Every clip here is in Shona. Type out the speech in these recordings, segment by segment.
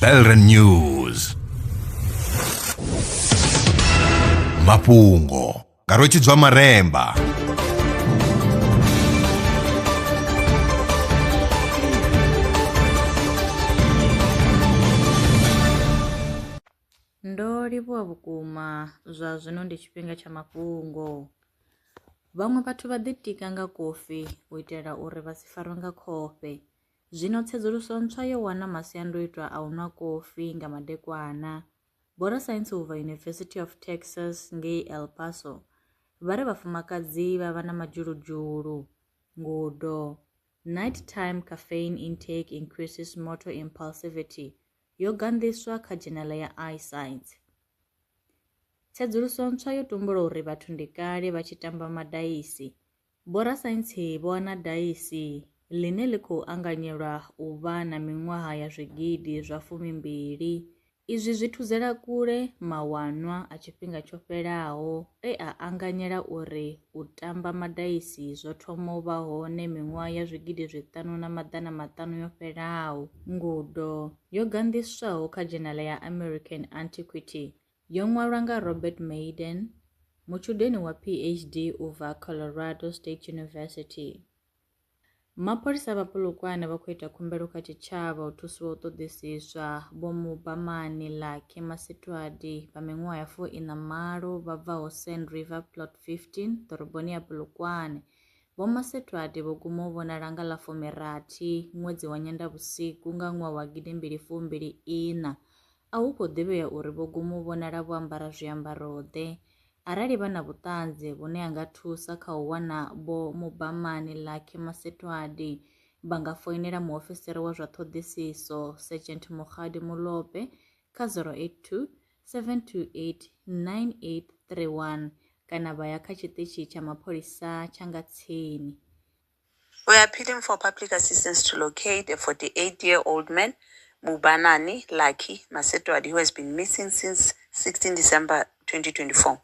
Belren News. Mapungo. Karochidzwa Maremba. Ndo livhuwa vhukuma zwa zwino ndi tshifhinga tsha mafhungo. Vhaṅwe vhathu vha ḓitika nga kofi u itela uri vha si farwe nga khofhe. Zwino tsedzuluso ntswa yo wana masiandoitwa a u nwa kofi nga madekwana. Vhorasaintsi u bva University of Texas ngei El Paso vha ri vhafumakadzi vha vha na madzhuludzhulu, ngudo. Nighttime caffeine intake increases motor impulsivity yo gandiswa kha dzhenela ya eyesight. Tsedzuluso ntswa yo tumbula uri vhathu ndi kale vha tshi tamba madaisi. Vhorasaintsi vho wana daisi line ḽi khou anganyelwa u vha na miṅwaha ya zwigidi zwa 12. Izwi zwi thuzela kule mawanwa a tshifhinga tsho fhelaho a anganyela uri u tamba madaisi zwo thoma u vha hone miṅwaha ya zwigidi zwiṱanu na maḓana maṱanu yo fhelaho. Ngudo yo gandiswaho kha dzhenala ya American Antiquity yo ṅwalwa nga Robert Maiden, mutshudeni wa PhD u bva Colorado State University. Mapholisa vha Polokwane vha khou ita khumbelo kha tshitshavha u thusiwa u ṱoḓisiswa vho Mubamani Lucky Masitwadi vha miṅwaha ya 48 vha bvaho Sand River Plot 15 ḓoroboni ya Polokwane. Vho Masitwadi vho guma u vhonala nga ḽa 16 ṅwedzi wa Nyendavhusiku nga ṅwaha wa 2024. A hu khou ḓivhea uri vho guma u vhonala vho ambara zwiambaro ḓe. Arali vha na vhuṱanzi vhune ha nga thusa kha u wana vho Mubamani Lucky Masitwadi vha nga foinela muofisiri wa zwa ṱhoḓisiso Sergeant Mogadi Mulope kha 082 728 9831 kana vha ya kha tshiṱitshi tsha mapholisa tsha nga tsini. We are appealing for public assistance to locate a 48-year-old man, Mubamani Lucky Masitwadi, who has been missing since 16 December 2024.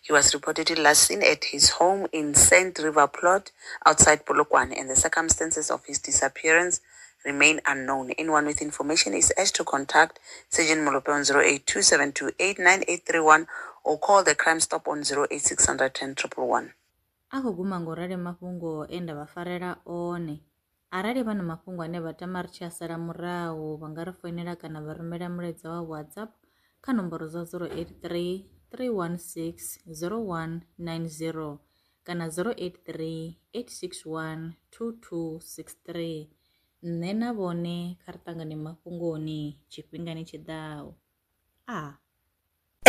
He was reportedly last seen at his home in Sand River Plot outside Polokwane, and the circumstances of his disappearance remain unknown. Anyone with information is urged to contact Sergeant Molope on 082 728 9831 or call the Crime Stop on 086 110 111. Akho guma ngorale mafhungo enda vha farela one. Arali vha na mafhungo ane vha tama ri tshi a sala murahu vha nga ri foinela kana vha rumela mulaedza wa WhatsApp kha nomboro za 083 316 0190 kana 083 861 2263. Nṋe na vhone kha ri ṱangane mafhungoni tshifhingani tshiḓaho.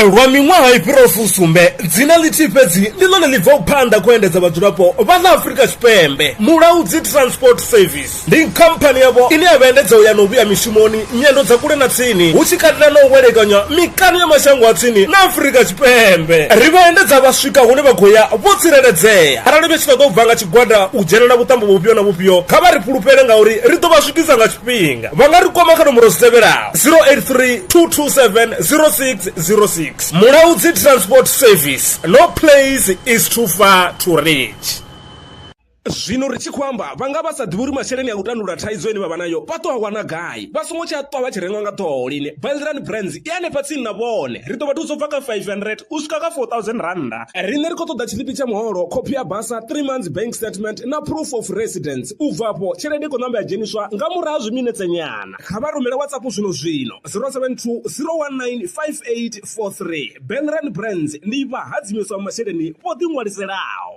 Lwa miṅwaha i fhiraho fusumbe dzina ḽithihi fhedzi ndi ḽone ḽi bvaho phanḓa khou endedza vhadzulapo vha ḽa Afrika Tshipembe. Mulaudzi Transport Service ndi khamphani yavho ine ya vha endedza u ya na u vhuya mishumoni nyendo dza kule na tsini hu tshi katela na u welekanya mikano ya mashango a tsini na Afrika Tshipembe. Ri vha endedza vha swika hune vha khou ya vho tsireledzea. Arali vha tshi ṱoḓa u bva nga tshigwada u dzhenelela vhuṱambo vhufhio na vhufhio kha vha ri fhulufhele ngauri ri ḓo vha swikisa nga tshifhinga. Vha nga ri kwama kha nomboro dzi tevhelaho 083 227 0606. Mulaudzi Transport Service. No place is too far to reach. Zwino ri tshi khou amba vha nga vha sa ḓivhi uri masheleni a u tandulula thaidzo ine vha vha nayo vha ṱo a wana gai vha songo tsha ṱwa vha tshi renga nga ṱhoho lini. Belren Brands i hanefha tsini na vhone. Ri ḓo vha thusa u bva kha 500 u swika kha 4000 randa. Riṋe ri khou ṱoḓa tshiḽipi tsha muholo, khophi ya basa, 3 months bank statement na proof of residence. U bvapo tshelede i khou ṋamba ya dzheniswa nga murahu ha zwiminetse nyana. Kha vha rumele WhatsApp zwino 072 019 5843. Belren Brands ndi vha hadzimiswa masheleni vho ḓi ṅwaliselaho.